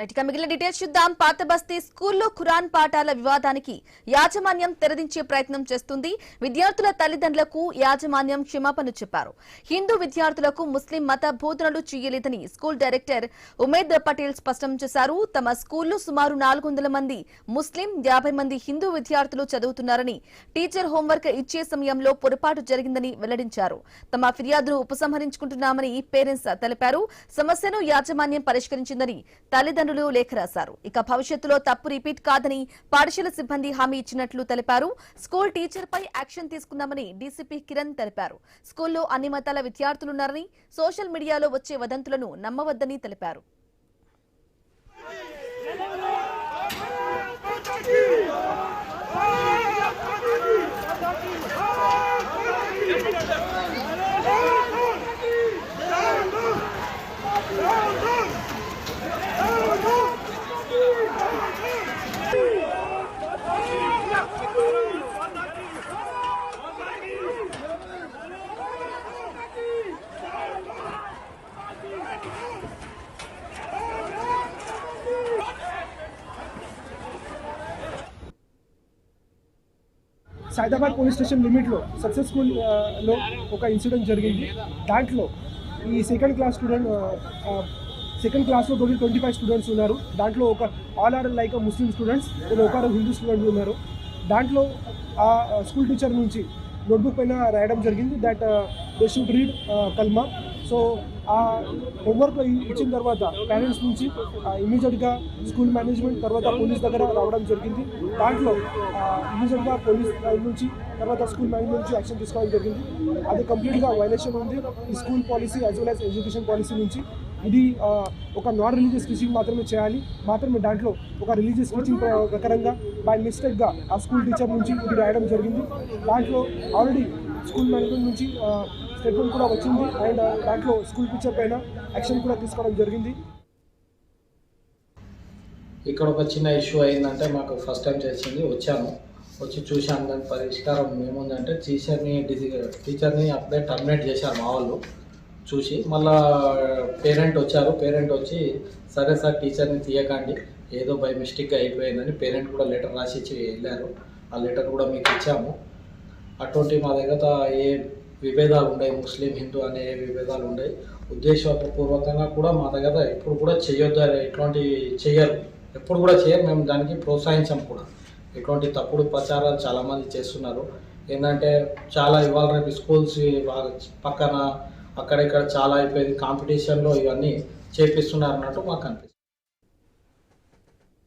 మిగిలిన డీటెయిల్స్ చూద్దాం. పాత బస్తీ స్కూల్లో ఖురాన్ పాఠాల వివాదానికి యాజమాన్యం తెరదించే ప్రయత్నం చేస్తుంది. విద్యార్థుల తల్లిదండ్రులకు యాజమాన్యం క్షమాపణ చెప్పారు. హిందూ విద్యార్థులకు ముస్లిం మత బోధనలు చేయలేదని స్కూల్ డైరెక్టర్ ఉమేద్ పటేల్ స్పష్టం చేశారు. తమ స్కూల్లో సుమారు 400 మంది ముస్లిం, 50 మంది హిందూ విద్యార్థులు చదువుతున్నారని, టీచర్ హోంవర్క్ ఇచ్చే సమయంలో పొరపాటు జరిగిందని వెల్లడించారు. తమ ఫిర్యాదును ఉపసంహరించుకుంటున్నామని పేరెంట్స్ తెలిపారు. సమస్యను యాజమాన్యం పరిష్కరించిందని తల్లిదండ్రులు లేఖ రాశారు. ఇక భవిష్యత్తులో తప్పు రిపీట్ కాదని పాఠశాల సిబ్బంది హామీ ఇచ్చినట్లు తెలిపారు. స్కూల్ టీచర్ పై యాక్షన్ తీసుకున్నామని డీసీపీ కిరణ్ తెలిపారు. స్కూల్లో అన్ని మతాల విద్యార్థులున్నారని, సోషల్ మీడియాలో వచ్చే వదంతులను నమ్మవద్దని తెలిపారు. సైదాబాద్ పోలీస్ స్టేషన్ లిమిట్లో సక్సెస్ఫుల్ లో ఒక ఇన్సిడెంట్ జరిగింది. దాంట్లో ఈ సెకండ్ క్లాస్లో టోటల్ 25 స్టూడెంట్స్ ఉన్నారు. దాంట్లో ఒక all are like Muslim students, ఒకరు హిందూ స్టూడెంట్స్ ఉన్నారు. దాంట్లో ఆ స్కూల్ టీచర్ నుంచి నోట్బుక్ పైన రాయడం జరిగింది that they should read kalma. So ఆ హోంవర్క్ ఇచ్చిన తర్వాత పేరెంట్స్ నుంచి ఇమీడియట్గా స్కూల్ మేనేజ్మెంట్ తర్వాత పోలీస్ దగ్గర రావడం జరిగింది. దాంట్లో ఇమీడియట్గా పోలీస్ నుంచి తర్వాత స్కూల్ మేనేజ్మెంట్ నుంచి యాక్షన్ తీసుకోవడం జరిగింది. అది కంప్లీట్గా వైలేషన్ ఉంది ఈ school policy as well as education policy నుంచి. ఇది ఒక నాన్ రిలీజియస్ టీచింగ్ మాత్రమే చేయాలి. దాంట్లో ఒక రిలీజియస్ టీచింగ్ ప్రకారంగా బై మిస్టేక్గా ఆ స్కూల్ టీచర్ నుంచి ఇది రాయడం జరిగింది. దాంట్లో ఆల్రెడీ స్కూల్ మేనేజ్మెంట్ నుంచి స్టేట్మెంట్ కూడా వచ్చింది అండ్ దాంట్లో స్కూల్ టీచర్ పైన యాక్షన్ కూడా తీసుకోవడం జరిగింది. ఇక్కడ ఒక చిన్న ఇష్యూ అయిందంటే మాకు ఫస్ట్ టైం తెలిసింది. వచ్చి చూసాను. దాని పరిష్కారం ఏముందంటే టీచర్ని అప్పుడే టర్మినేట్ చేశారు మా వాళ్ళు. చూసి మళ్ళా పేరెంట్ వచ్చి సరే సార్ టీచర్ని తీయకండి, ఏదో బై మిస్టేక్గా అయిపోయిందని పేరెంట్ కూడా లెటర్ రాసి ఇచ్చి వెళ్ళారు. ఆ లెటర్ కూడా మీకు ఇచ్చాము. అటువంటి మా దగ్గర ఏ విభేదాలు ఉన్నాయి, ముస్లిం హిందూ అనే ఏ విభేదాలు ఉన్నాయి, ఉద్దేశపూర్వకంగా కూడా మా దగ్గర ఎప్పుడు కూడా చేయొద్దు, ఎటువంటి చేయరు, ఎప్పుడు కూడా చేయరు. మేము దానికి ప్రోత్సహించాం కూడా. ఎటువంటి తప్పుడు ప్రచారాలు చాలామంది చేస్తున్నారు. ఏంటంటే చాలా ఇవాళ రేపు స్కూల్స్ పక్కన అక్కడెక్కడ చాలా అయిపోయింది, కాంపిటీషన్లో ఇవన్నీ చేపిస్తున్నారు అన్నట్టు మాకు అనిపిస్తుంది.